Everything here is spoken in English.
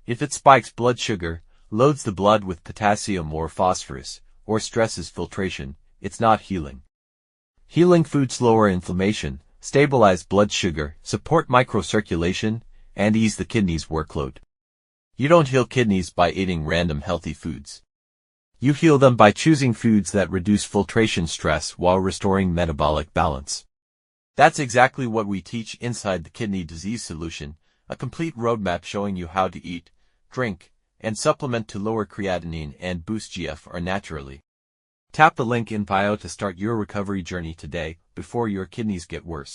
If it spikes blood sugar, loads the blood with potassium or phosphorus, or stresses filtration, it's not healing. Healing foods lower inflammation, stabilize blood sugar, support microcirculation, and ease the kidneys' workload. You don't heal kidneys by eating random healthy foods. You heal them by choosing foods that reduce filtration stress while restoring metabolic balance. That's exactly what we teach inside the Kidney Disease Solution, a complete roadmap showing you how to eat, drink, and supplement to lower creatinine and boost GFR naturally. Tap the link in bio to start your recovery journey today before your kidneys get worse.